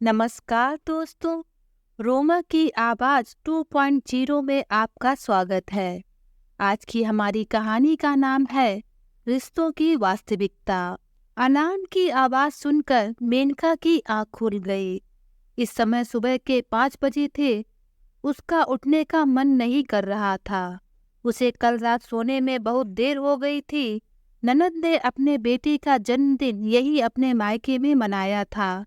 नमस्कार दोस्तों। रोमा की आवाज़ 2.0 में आपका स्वागत है। आज की हमारी कहानी का नाम है रिश्तों की वास्तविकता। अलार्म की आवाज़ सुनकर मेनका की आंख खुल गई। इस समय सुबह के 5 बजे थे। उसका उठने का मन नहीं कर रहा था। उसे कल रात सोने में बहुत देर हो गई थी। ननद ने अपने बेटी का जन्मदिन यही अपने मायके में मनाया था।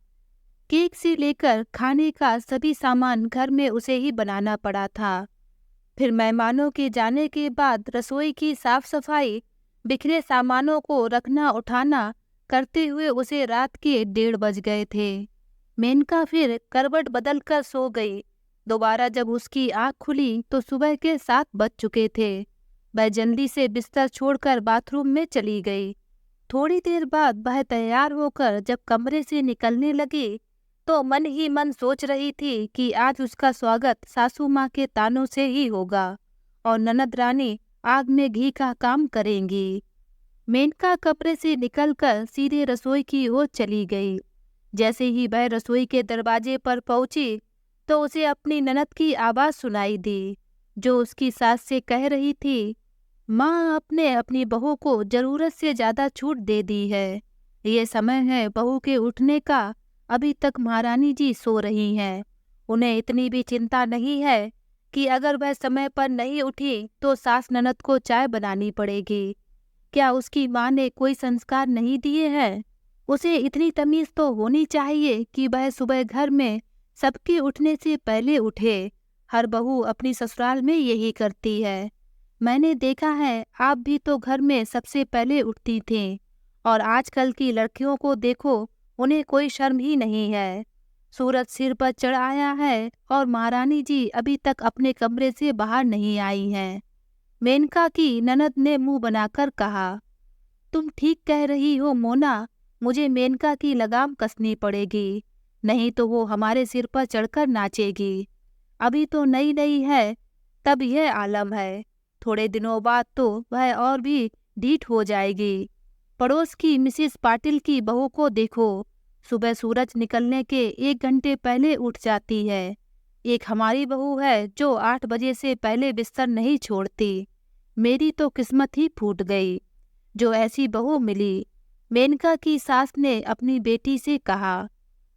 केक से लेकर खाने का सभी सामान घर में उसे ही बनाना पड़ा था। फिर मेहमानों के जाने के बाद रसोई की साफ सफाई, बिखरे सामानों को रखना उठाना करते हुए उसे रात के 1:30 बज गए थे। मेनका फिर करवट बदल कर सो गई। दोबारा जब उसकी आंख खुली तो सुबह के 7 बज चुके थे। वह जल्दी से बिस्तर छोड़कर बाथरूम में चली गई। थोड़ी देर बाद वह तैयार होकर जब कमरे से निकलने लगी तो मन ही मन सोच रही थी कि आज उसका स्वागत सासू माँ के तानों से ही होगा और ननद रानी आग में घी का काम करेंगी। मेनका कमरे से निकलकर सीधे रसोई की ओर चली गई। जैसे ही वह रसोई के दरवाजे पर पहुंची तो उसे अपनी ननद की आवाज़ सुनाई दी, जो उसकी सास से कह रही थी, माँ आपने अपनी बहू को ज़रूरत से ज़्यादा छूट दे दी है। ये समय है बहू के उठने का। अभी तक महारानी जी सो रही हैं। उन्हें इतनी भी चिंता नहीं है कि अगर वह समय पर नहीं उठी तो सास ननद को चाय बनानी पड़ेगी। क्या उसकी माँ ने कोई संस्कार नहीं दिए हैं? उसे इतनी तमीज़ तो होनी चाहिए कि वह सुबह घर में सबके उठने से पहले उठे। हर बहू अपनी ससुराल में यही करती है। मैंने देखा है, आप भी तो घर में सबसे पहले उठती थीं। और आजकल की लड़कियों को देखो, उन्हें कोई शर्म ही नहीं है। सूरज सिर पर चढ़ आया है और महारानी जी अभी तक अपने कमरे से बाहर नहीं आई हैं। मेनका की ननद ने मुंह बनाकर कहा, तुम ठीक कह रही हो मोना। मुझे मेनका की लगाम कसनी पड़ेगी, नहीं तो वो हमारे सिर पर चढ़कर नाचेगी। अभी तो नई नई है, तब यह आलम है। थोड़े दिनों बाद तो वह और भी ढीठ हो जाएगी। पड़ोस की मिसेस पाटिल की बहू को देखो, सुबह सूरज निकलने के 1 घंटे पहले उठ जाती है। एक हमारी बहू है जो 8 बजे से पहले बिस्तर नहीं छोड़ती। मेरी तो किस्मत ही फूट गई जो ऐसी बहू मिली। मेनका की सास ने अपनी बेटी से कहा,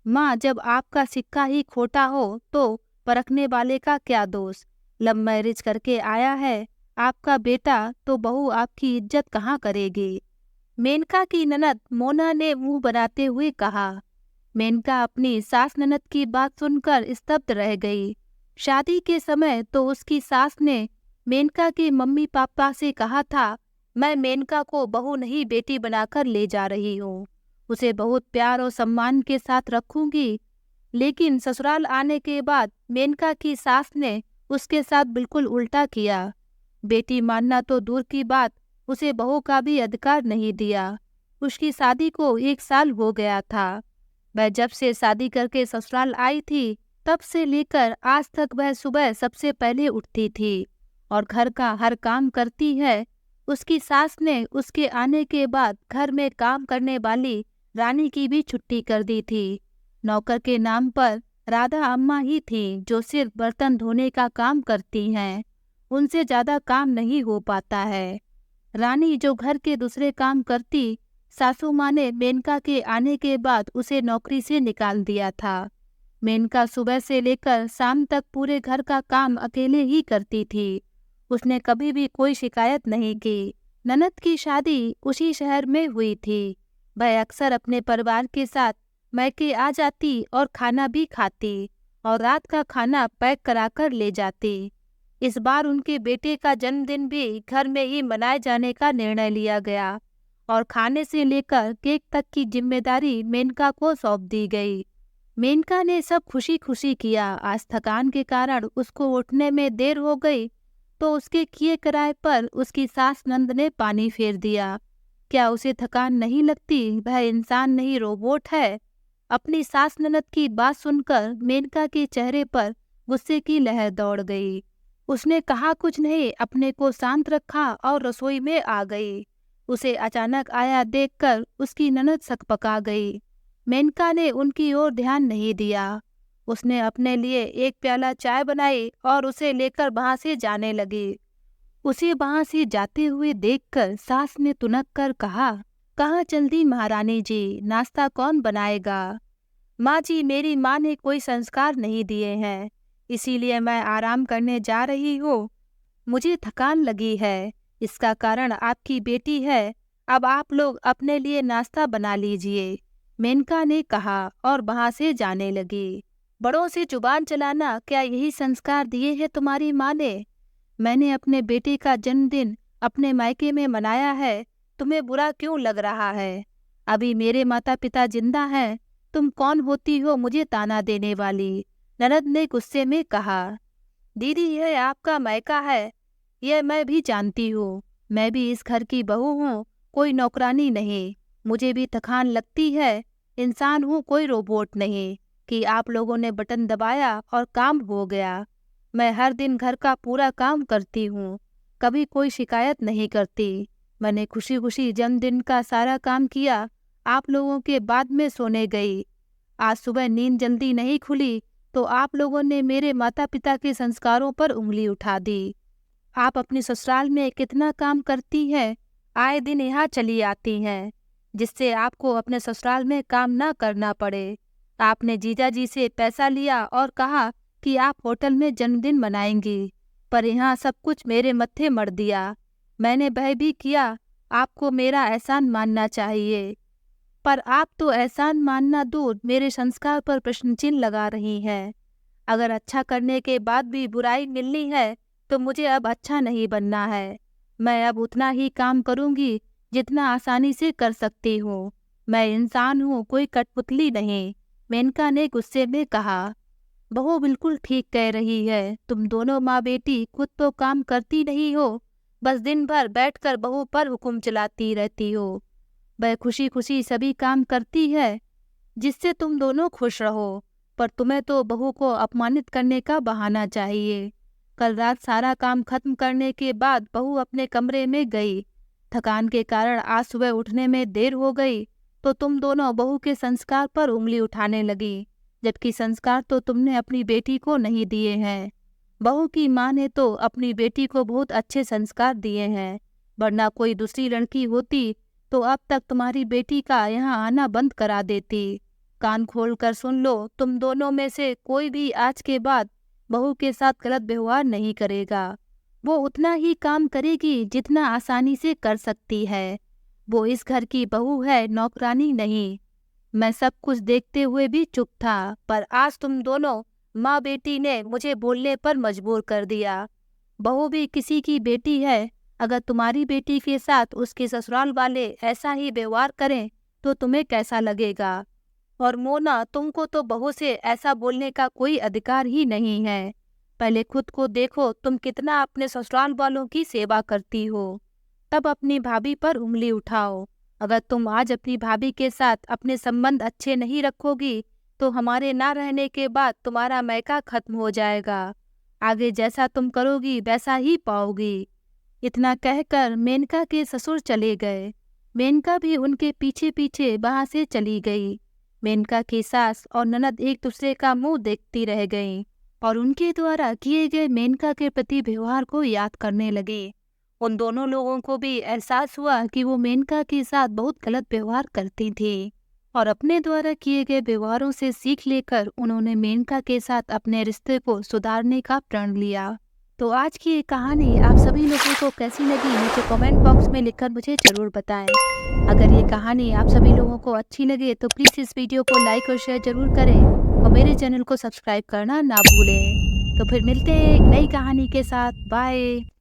माँ जब आपका सिक्का ही खोटा हो तो परखने वाले का क्या दोष। लव मैरिज करके आया है आपका बेटा, तो बहू आपकी इज्जत कहाँ करेगी। मेनका की ननद मोना ने मुंह बनाते हुए कहा। मेनका अपनी सास ननद की बात सुनकर स्तब्ध रह गई। शादी के समय तो उसकी सास ने मेनका के मम्मी पापा से कहा था, मैं मेनका को बहू नहीं बेटी बनाकर ले जा रही हूँ, उसे बहुत प्यार और सम्मान के साथ रखूंगी। लेकिन ससुराल आने के बाद मेनका की सास ने उसके साथ बिल्कुल उल्टा किया। बेटी मानना तो दूर की बात, उसे बहू का भी अधिकार नहीं दिया। उसकी शादी को 1 साल हो गया था। वह जब से शादी करके ससुराल आई थी तब से लेकर आज तक वह सुबह सबसे पहले उठती थी और घर का हर काम करती है। उसकी सास ने उसके आने के बाद घर में काम करने वाली रानी की भी छुट्टी कर दी थी। नौकर के नाम पर राधा अम्मा ही थी जो सिर्फ बर्तन धोने का काम करती हैं। उनसे ज़्यादा काम नहीं हो पाता है। रानी जो घर के दूसरे काम करती, सासू माँ ने मेनका के आने के बाद उसे नौकरी से निकाल दिया था। मेनका सुबह से लेकर शाम तक पूरे घर का काम अकेले ही करती थी। उसने कभी भी कोई शिकायत नहीं की। ननद की शादी उसी शहर में हुई थी। वह अक्सर अपने परिवार के साथ मैके आ जाती और खाना भी खाती और रात का खाना पैक कराकर ले जाती। इस बार उनके बेटे का जन्मदिन भी घर में ही मनाए जाने का निर्णय लिया गया और खाने से लेकर केक तक की जिम्मेदारी मेनका को सौंप दी गई। मेनका ने सब खुशी खुशी किया। आज थकान के कारण उसको उठने में देर हो गई तो उसके किए कराए पर उसकी सास नंद ने पानी फेर दिया। क्या उसे थकान नहीं लगती? वह इंसान नहीं रोबोट है। अपनी सास ननद की बात सुनकर मेनका के चेहरे पर गुस्से की लहर दौड़ गई। उसने कहा कुछ नहीं, अपने को शांत रखा और रसोई में आ गई। उसे अचानक आया देखकर उसकी ननद सकपका गई। मेनका ने उनकी ओर ध्यान नहीं दिया। उसने अपने लिए एक प्याला चाय बनाई और उसे लेकर वहां से जाने लगी। उसे वहां से जाते हुए देखकर सास ने तुनक कर कहा, कहाँ चल दी महारानी जी, नाश्ता कौन बनाएगा? माँ जी, मेरी माँ ने कोई संस्कार नहीं दिए हैं, इसीलिए मैं आराम करने जा रही हूँ। मुझे थकान लगी है, इसका कारण आपकी बेटी है। अब आप लोग अपने लिए नाश्ता बना लीजिए, मेनका ने कहा और वहां से जाने लगी। बड़ों से जुबान चलाना, क्या यही संस्कार दिए हैं तुम्हारी माँ ने? मैंने अपने बेटे का जन्मदिन अपने मायके में मनाया है, तुम्हें बुरा क्यों लग रहा है? अभी मेरे माता पिता जिंदा हैं, तुम कौन होती हो मुझे ताना देने वाली? ननद ने गुस्से में कहा। दीदी, यह आपका मायका है, यह मैं भी जानती हूँ। मैं भी इस घर की बहू हूँ, कोई नौकरानी नहीं। मुझे भी थकान लगती है, इंसान हूँ, कोई रोबोट नहीं कि आप लोगों ने बटन दबाया और काम हो गया। मैं हर दिन घर का पूरा काम करती हूँ, कभी कोई शिकायत नहीं करती। मैंने खुशी खुशी जन्मदिन का सारा काम किया, आप लोगों के बाद में सोने गई। आज सुबह नींद जल्दी नहीं खुली तो आप लोगों ने मेरे माता पिता के संस्कारों पर उंगली उठा दी। आप अपनी ससुराल में कितना काम करती हैं, आए दिन यहाँ चली आती हैं, जिससे आपको अपने ससुराल में काम ना करना पड़े। आपने जीजाजी से पैसा लिया और कहा कि आप होटल में जन्मदिन मनाएंगी, पर यहाँ सब कुछ मेरे मत्थे मढ़ दिया। मैंने वह भी किया, आपको मेरा एहसान मानना चाहिए, पर आप तो एहसान मानना दूर मेरे संस्कार पर प्रश्न चिन्ह लगा रही हैं। अगर अच्छा करने के बाद भी बुराई मिलनी है तो मुझे अब अच्छा नहीं बनना है। मैं अब उतना ही काम करूंगी जितना आसानी से कर सकती हूँ। मैं इंसान हूँ, कोई कठपुतली नहीं, मेनका ने गुस्से में कहा। बहू बिल्कुल ठीक कह रही है, तुम दोनों माँ बेटी खुद तो काम करती नहीं हो, बस दिन भर बैठकर बहू पर हुक्म चलाती रहती हो। वह खुशी खुशी सभी काम करती है जिससे तुम दोनों खुश रहो, पर तुम्हें तो बहू को अपमानित करने का बहाना चाहिए। कल रात सारा काम खत्म करने के बाद बहू अपने कमरे में गई। थकान के कारण आज सुबह उठने में देर हो गई तो तुम दोनों बहू के संस्कार पर उंगली उठाने लगी, जबकि संस्कार तो तुमने अपनी बेटी को नहीं दिए हैं। बहू की माँ ने तो अपनी बेटी को बहुत अच्छे संस्कार दिए हैं, वरना कोई दूसरी लड़की होती तो अब तक तुम्हारी बेटी का यहाँ आना बंद करा देती। कान खोल कर सुन लो, तुम दोनों में से कोई भी आज के बाद बहू के साथ गलत व्यवहार नहीं करेगा। वो उतना ही काम करेगी जितना आसानी से कर सकती है। वो इस घर की बहू है, नौकरानी नहीं। मैं सब कुछ देखते हुए भी चुप था, पर आज तुम दोनों माँ बेटी ने मुझे बोलने पर मजबूर कर दिया। बहू भी किसी की बेटी है, अगर तुम्हारी बेटी के साथ उसके ससुराल वाले ऐसा ही व्यवहार करें तो तुम्हें कैसा लगेगा? और मोना, तुमको तो बहू से ऐसा बोलने का कोई अधिकार ही नहीं है। पहले खुद को देखो, तुम कितना अपने ससुराल वालों की सेवा करती हो, तब अपनी भाभी पर उंगली उठाओ। अगर तुम आज अपनी भाभी के साथ अपने संबंध अच्छे नहीं रखोगी तो हमारे ना रहने के बाद तुम्हारा मायका खत्म हो जाएगा। आगे जैसा तुम करोगी वैसा ही पाओगी। इतना कहकर मेनका के ससुर चले गए। मेनका भी उनके पीछे पीछे वहां से चली गई। मेनका की सास और ननद एक दूसरे का मुंह देखती रह गईं और उनके द्वारा किए गए मेनका के प्रति व्यवहार को याद करने लगे। उन दोनों लोगों को भी एहसास हुआ कि वो मेनका के साथ बहुत गलत व्यवहार करती थी और अपने द्वारा किए गए व्यवहारों से सीख लेकर उन्होंने मेनका के साथ अपने रिश्ते को सुधारने का प्रण लिया। तो आज की ये कहानी आप सभी लोगों को कैसी लगी नीचे कमेंट बॉक्स में लिखकर मुझे ज़रूर बताएं। अगर ये कहानी आप सभी लोगों को अच्छी लगे तो प्लीज़ इस वीडियो को लाइक और शेयर ज़रूर करें और मेरे चैनल को सब्सक्राइब करना ना भूलें। तो फिर मिलते हैं एक नई कहानी के साथ। बाय।